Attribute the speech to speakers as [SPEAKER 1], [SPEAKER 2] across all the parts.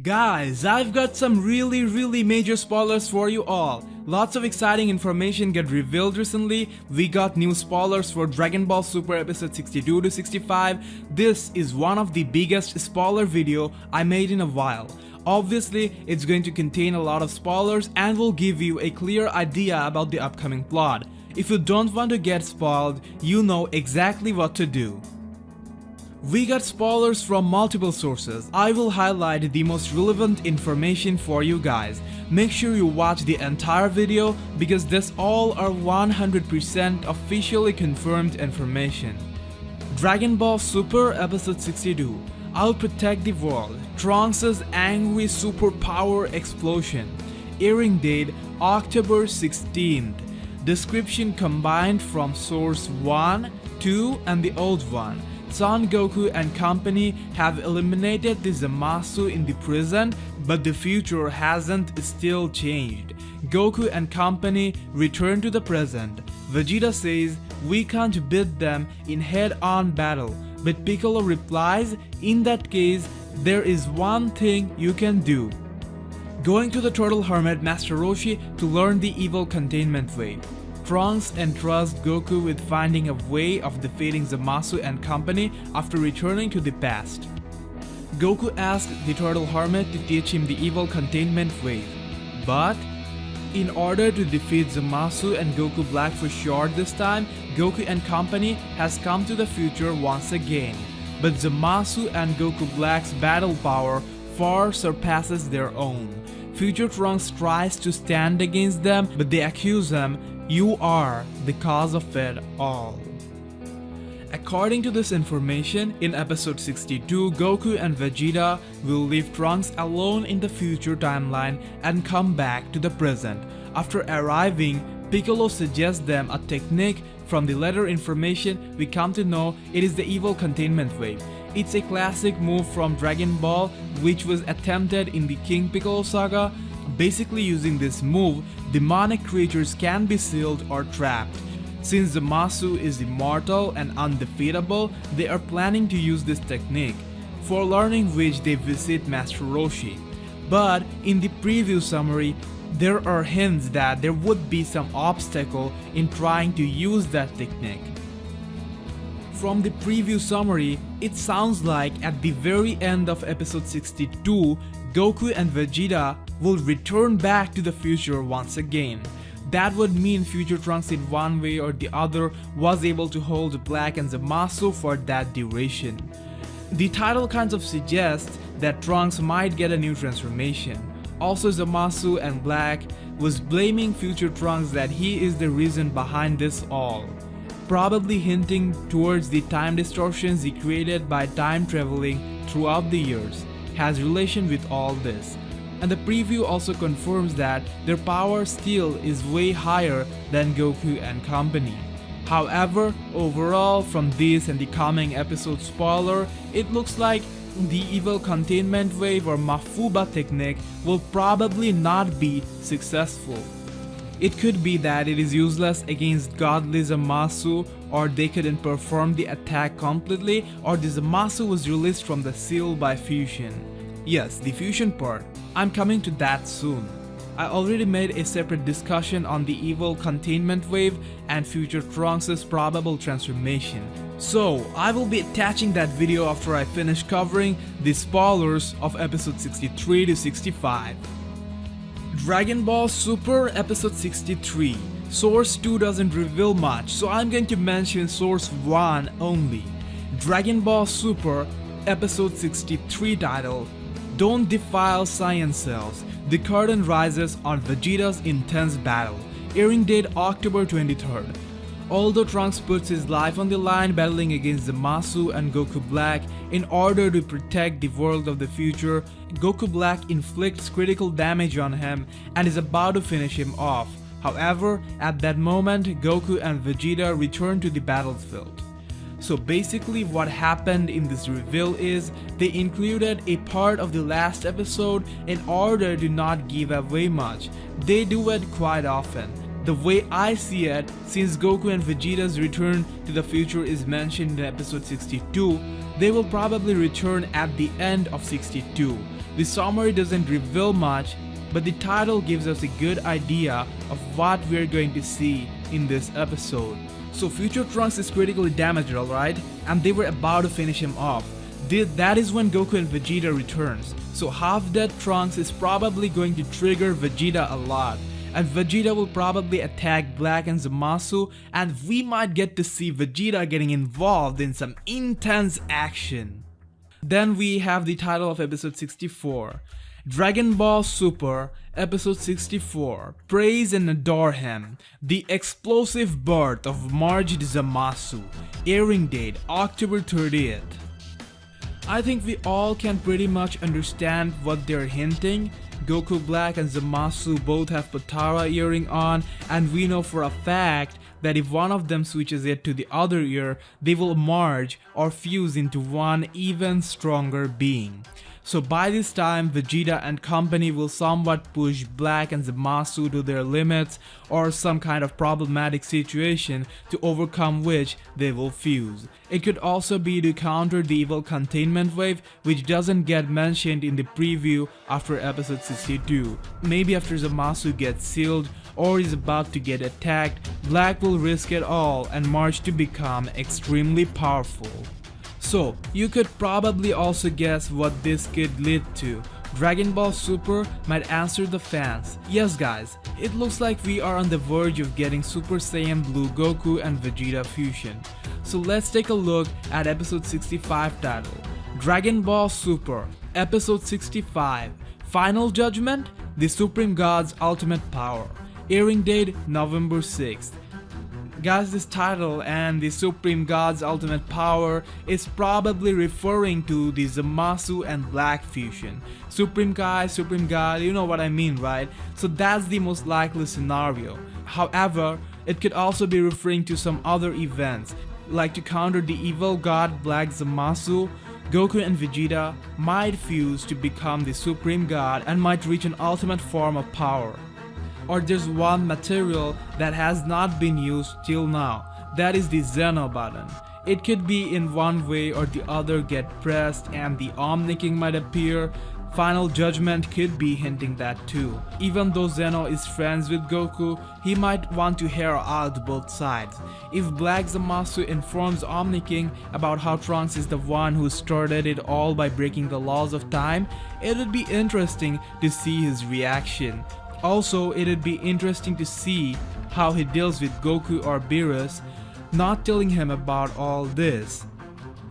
[SPEAKER 1] Guys, I've got some really major spoilers for you all. Lots of exciting information get revealed recently. We got new spoilers for Dragon Ball Super episode 62 to 65. This is one of the biggest spoiler video I made in a while. Obviously, it's going to contain a lot of spoilers and will give you a clear idea about the upcoming plot. If you don't want to get spoiled, you know exactly what to do. We got spoilers from multiple sources. I will highlight the most relevant information for you guys. Make sure you watch the entire video because this all are 100% officially confirmed information. Dragon Ball Super episode 62. I'll protect the world. Trunks' angry superpower explosion. Airing date October 16th. Description combined from source 1, 2 and the old one. Son Goku and company have eliminated the Zamasu in the present, but the future hasn't still changed. Goku and company return to the present. Vegeta says, "We can't beat them in head-on battle," but Piccolo replies, "In that case, there is one thing you can do. Going to the Turtle Hermit Master Roshi to learn the evil containment wave." Trunks entrusts Goku with finding a way of defeating Zamasu and company after returning to the past. Goku asks the Turtle Hermit to teach him the evil containment wave, but in order to defeat Zamasu and Goku Black for sure this time, Goku and company has come to the future once again. But Zamasu and Goku Black's battle power far surpasses their own. Future Trunks tries to stand against them, but they accuse him, "You are the cause of it all." According to this information, in episode 62, Goku and Vegeta will leave Trunks alone in the future timeline and come back to the present. After arriving, Piccolo suggests them a technique. From the later information, we come to know it is the evil containment wave. It's a classic move from Dragon Ball which was attempted in the King Piccolo saga. Basically, using this move, demonic creatures can be sealed or trapped. Since Zamasu is immortal and undefeatable, they are planning to use this technique, for learning which they visit Master Roshi. But in the preview summary, there are hints that there would be some obstacle in trying to use that technique. From the preview summary, it sounds like at the very end of episode 62, Goku and Vegeta will return back to the future once again. That would mean future Trunks in one way or the other was able to hold Black and Zamasu for that duration. The title kind of suggests that Trunks might get a new transformation. Also, Zamasu and Black was blaming future Trunks that he is the reason behind this all, probably hinting towards the time distortions he created by time traveling throughout the years has relation with all this. And the preview also confirms that their power still is way higher than Goku and company. However, overall from this and the coming episode spoiler, it looks like the evil containment wave or Mafuba technique will probably not be successful. It could be that it is useless against godly Zamasu, or they couldn't perform the attack completely, or the Zamasu was released from the seal by fusion. Yes, the fusion part. I'm coming to that soon. I already made a separate discussion on the evil containment wave and future Trunks' probable transformation. So, I will be attaching that video after I finish covering the spoilers of episode 63 to 65. Dragon Ball Super episode 63. Source 2 doesn't reveal much, so I'm going to mention source 1 only. Dragon Ball Super episode 63 title, "Don't Defile Saiyan Cells." The curtain rises on Vegeta's intense battle. Airing date October 23rd. Although Trunks puts his life on the line battling against Zamasu and Goku Black in order to protect the world of the future, Goku Black inflicts critical damage on him and is about to finish him off. However, at that moment, Goku and Vegeta return to the battlefield. So basically what happened in this reveal is they included a part of the last episode in order to not give away much. They do it quite often. The way I see it, since Goku and Vegeta's return to the future is mentioned in episode 62, they will probably return at the end of 62. The summary doesn't reveal much, but the title gives us a good idea of what we're going to see in this episode. So Future Trunks is critically damaged, alright, and they were about to finish him off. That is when Goku and Vegeta returns. So half-dead Trunks is probably going to trigger Vegeta a lot. And Vegeta will probably attack Black and Zamasu, and we might get to see Vegeta getting involved in some intense action. Then we have the title of episode 64. Dragon Ball Super, episode 64. Praise and Adore Him. The Explosive Birth of Merged Zamasu. Airing date October 30th. I think we all can pretty much understand what they're hinting. Goku Black and Zamasu both have Potara earring on, and we know for a fact that if one of them switches it to the other ear, they will merge or fuse into one even stronger being. So by this time, Vegeta and company will somewhat push Black and Zamasu to their limits or some kind of problematic situation to overcome which they will fuse. It could also be to counter the evil containment wave, which doesn't get mentioned in the preview after episode 62. Maybe after Zamasu gets sealed or is about to get attacked, Black will risk it all and march to become extremely powerful. So, you could probably also guess what this could lead to. Dragon Ball Super might answer the fans. Yes guys, it looks like we are on the verge of getting Super Saiyan Blue Goku and Vegeta fusion. So let's take a look at episode 65 title. Dragon Ball Super, episode 65. Final Judgment? The Supreme God's Ultimate Power. Airing date November 6th. Guys, this title and the Supreme God's Ultimate Power is probably referring to the Zamasu and Black fusion. Supreme God, you know what I mean, right? So that's the most likely scenario. However, it could also be referring to some other events, like to counter the evil god Black Zamasu. Goku and Vegeta might fuse to become the Supreme God and might reach an ultimate form of power. Or there's one material that has not been used till now, that is the Zeno button. It could be in one way or the other get pressed and the Omni King might appear. Final Judgment could be hinting that too. Even though Zeno is friends with Goku, he might want to hear out both sides. If Black Zamasu informs Omni King about how Trunks is the one who started it all by breaking the laws of time, it would be interesting to see his reaction. Also, it'd be interesting to see how he deals with Goku or Beerus not telling him about all this.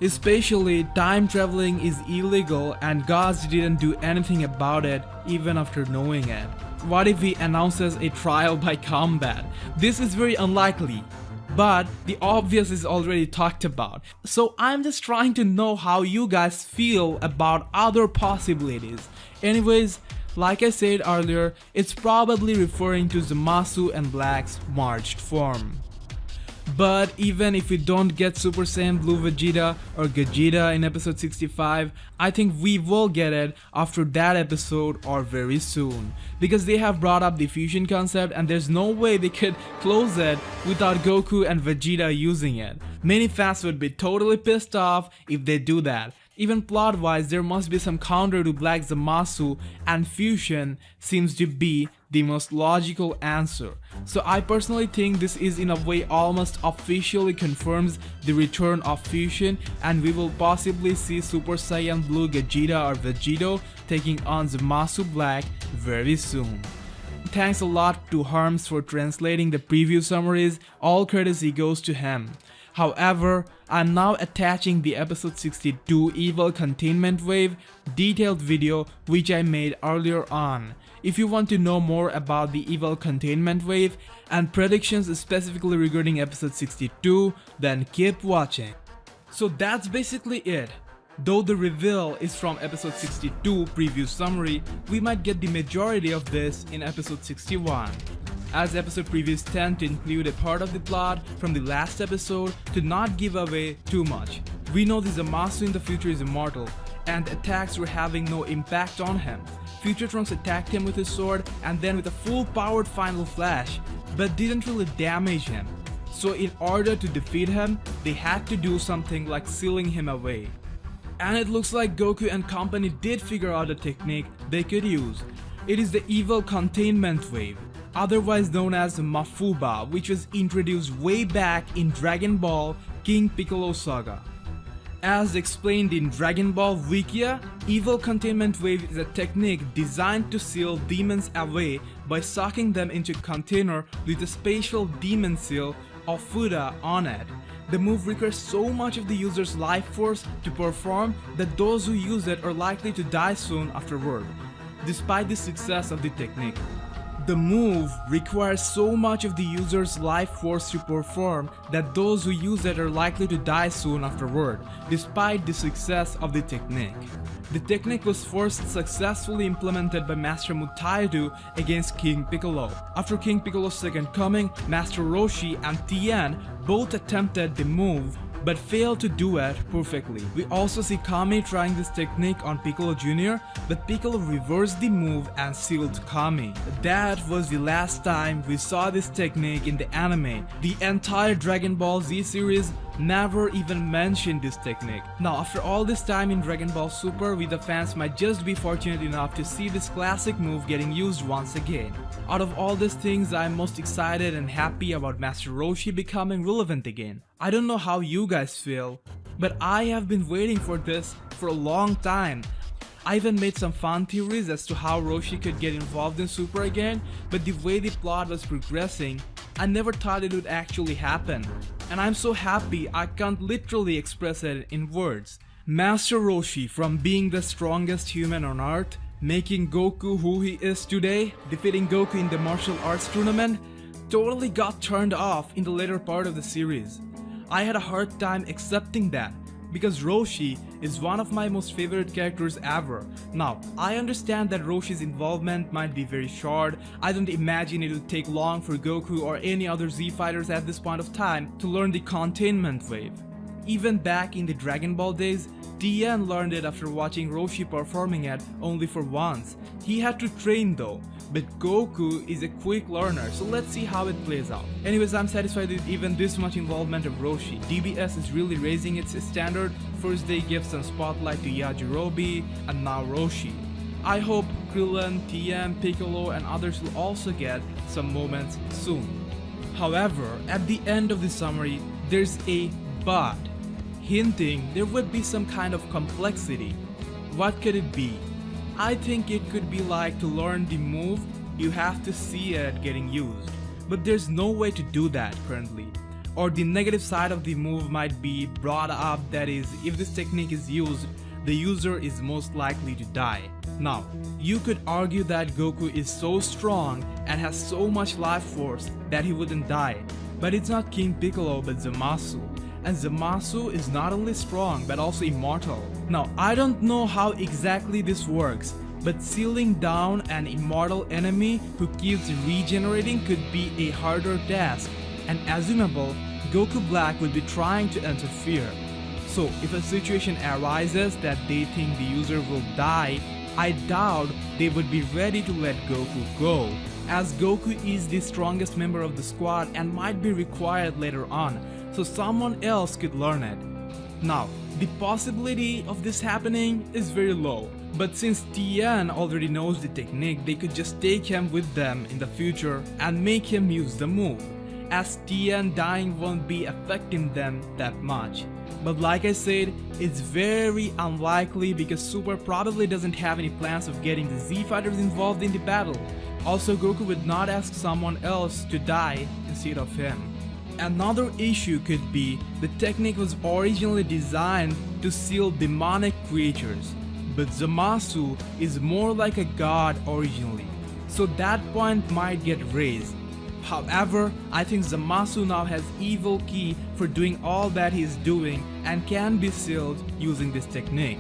[SPEAKER 1] Especially, time traveling is illegal and gods didn't do anything about it even after knowing it. What if he announces a trial by combat? This is very unlikely, but the obvious is already talked about. So I'm just trying to know how you guys feel about other possibilities. Anyways, like I said earlier, it's probably referring to Zamasu and Black's merged form. But even if we don't get Super Saiyan Blue Vegeta or Gogeta in episode 65, I think we will get it after that episode or very soon. Because they have brought up the fusion concept and there's no way they could close it without Goku and Vegeta using it. Many fans would be totally pissed off if they do that. Even plot wise, there must be some counter to Black Zamasu, and fusion seems to be the most logical answer. So I personally think this is in a way almost officially confirms the return of fusion, and we will possibly see Super Saiyan Blue Gogeta or Vegito taking on Zamasu Black very soon. Thanks a lot to Herms for translating the preview summaries, all courtesy goes to him. However, I'm now attaching the episode 62 Evil Containment Wave detailed video which I made earlier on. If you want to know more about the Evil Containment Wave and predictions specifically regarding episode 62, then keep watching. So that's basically it. Though the reveal is from episode 62 preview summary, we might get the majority of this in episode 61. As episode previews tend to include a part of the plot from the last episode to not give away too much. We know the Zamasu in the future is immortal, and attacks were having no impact on him. Future Trunks attacked him with his sword, and then with a full powered final flash, but didn't really damage him. So in order to defeat him, they had to do something like sealing him away. And it looks like Goku and company did figure out a technique they could use. It is the evil containment wave, otherwise known as Mafuba, which was introduced way back in Dragon Ball King Piccolo saga. As explained in Dragon Ball Wikia, evil containment wave is a technique designed to seal demons away by sucking them into a container with a special demon seal or Fuda on it. The move requires so much of the user's life force to perform that those who use it are likely to die soon afterward, despite the success of the technique. The move requires so much of the user's life force to perform that those who use it are likely to die soon afterward, despite the success of the technique. The technique was first successfully implemented by Master Mutaidu against King Piccolo. After King Piccolo's second coming, Master Roshi and Tien both attempted the move but failed to do it perfectly. We also see Kami trying this technique on Piccolo Jr., but Piccolo reversed the move and sealed Kami. That was the last time we saw this technique in the anime. The entire Dragon Ball Z series never even mentioned this technique. Now, after all this time in Dragon Ball Super, we the fans might just be fortunate enough to see this classic move getting used once again. Out of all these things, I'm most excited and happy about Master Roshi becoming relevant again. I don't know how you guys feel, but I have been waiting for this for a long time. I even made some fun theories as to how Roshi could get involved in Super again, but the way the plot was progressing, I never thought it would actually happen. And I'm so happy I can't literally express it in words. Master Roshi, from being the strongest human on Earth, making Goku who he is today, defeating Goku in the martial arts tournament, totally got turned off in the later part of the series. I had a hard time accepting that, because Roshi is one of my most favorite characters ever. Now, I understand that Roshi's involvement might be very short. I don't imagine it would take long for Goku or any other Z fighters at this point of time to learn the containment wave. Even back in the Dragon Ball days, Tien learned it after watching Roshi performing it only for once. He had to train though, but Goku is a quick learner, so let's see how it plays out. Anyways, I'm satisfied with even this much involvement of Roshi. DBS is really raising its standard. First they gave some spotlight to Yajirobe and now Roshi. I hope Krillin, Tien, Piccolo and others will also get some moments soon. However, at the end of the summary, there's a but, hinting there would be some kind of complexity. What could it be? I think it could be like to learn the move, you have to see it getting used. But there's no way to do that currently. Or the negative side of the move might be brought up, that is, if this technique is used, the user is most likely to die. Now, you could argue that Goku is so strong and has so much life force that he wouldn't die. But it's not King Piccolo but Zamasu. And Zamasu is not only strong but also immortal. Now, I don't know how exactly this works, but sealing down an immortal enemy who keeps regenerating could be a harder task, and assumable Goku Black would be trying to interfere. So if a situation arises that they think the user will die, I doubt they would be ready to let Goku go, as Goku is the strongest member of the squad and might be required later on, so someone else could learn it. Now, the possibility of this happening is very low, but since Tien already knows the technique, they could just take him with them in the future and make him use the move, as Tien dying won't be affecting them that much. But like I said, it's very unlikely because Super probably doesn't have any plans of getting the Z fighters involved in the battle. Also, Goku would not ask someone else to die instead of him. Another issue could be the technique was originally designed to seal demonic creatures, but Zamasu is more like a god originally, so that point might get raised. However, I think Zamasu now has evil ki for doing all that he is doing and can be sealed using this technique.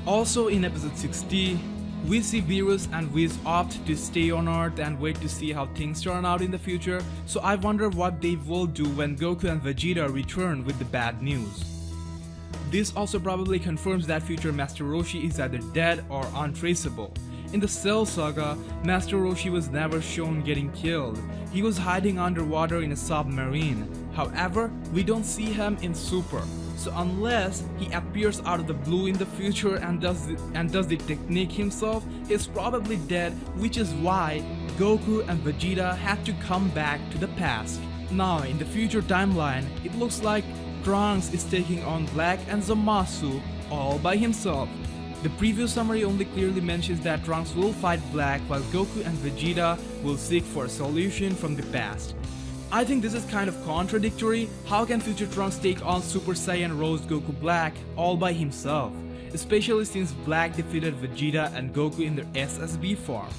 [SPEAKER 1] Also in episode 60, we see Beerus and Whis opt to stay on Earth and wait to see how things turn out in the future, so I wonder what they will do when Goku and Vegeta return with the bad news. This also probably confirms that future Master Roshi is either dead or untraceable, In the Cell Saga, Master Roshi was never shown getting killed. He was hiding underwater in a submarine. However, we don't see him in Super. So unless he appears out of the blue in the future and does the technique himself, he's probably dead, which is why Goku and Vegeta had to come back to the past. Now in the future timeline, it looks like Trunks is taking on Black and Zamasu all by himself. The preview summary only clearly mentions that Trunks will fight Black while Goku and Vegeta will seek for a solution from the past. I think this is kind of contradictory. How can future Trunks take on Super Saiyan Rose Goku Black all by himself? Especially since Black defeated Vegeta and Goku in their SSB form.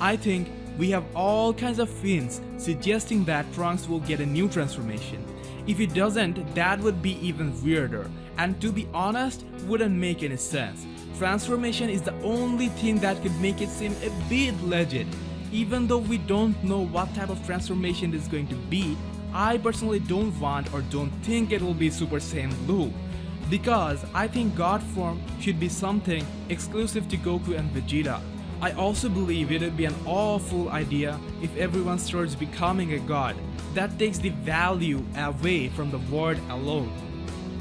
[SPEAKER 1] I think we have all kinds of hints suggesting that Trunks will get a new transformation. If he doesn't, that would be even weirder, and to be honest, wouldn't make any sense. Transformation is the only thing that could make it seem a bit legit. Even though we don't know what type of transformation it is going to be, I personally don't want or don't think it will be Super Saiyan Blue. Because I think God form should be something exclusive to Goku and Vegeta. I also believe it would be an awful idea if everyone starts becoming a god. That takes the value away from the word alone.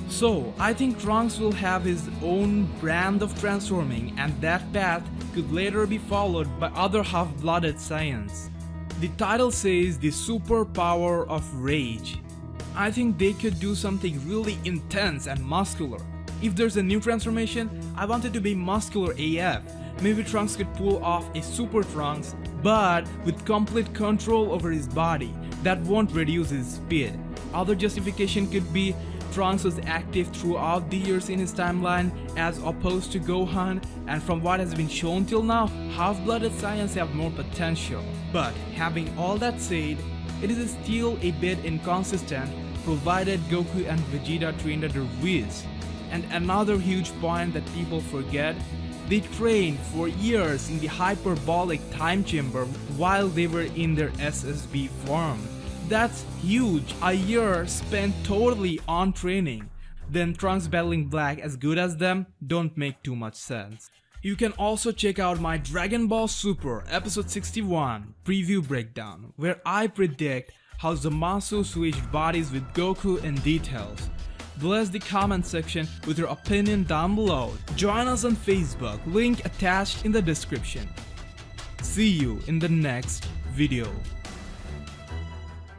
[SPEAKER 1] So I think Trunks will have his own brand of transforming, and that path could later be followed by other half-blooded Saiyans. The title says the superpower of rage. I think they could do something really intense and muscular. If there's a new transformation, I want it to be muscular AF. Maybe Trunks could pull off a Super Trunks, but with complete control over his body that won't reduce his speed. Other justification could be Trunks was active throughout the years in his timeline as opposed to Gohan, and from what has been shown till now, half-blooded Saiyans have more potential. But having all that said, it is still a bit inconsistent provided Goku and Vegeta trained under Whis. And another huge point that people forget, they trained for years in the hyperbolic time chamber while they were in their SSB form. That's huge, a year spent totally on training. Then Trunks battling Black as good as them don't make too much sense. You can also check out my Dragon Ball Super episode 61 preview breakdown, where I predict how Zamasu switched bodies with Goku in details. Bless the comment section with your opinion down below. Join us on Facebook, link attached in the description. See you in the next video.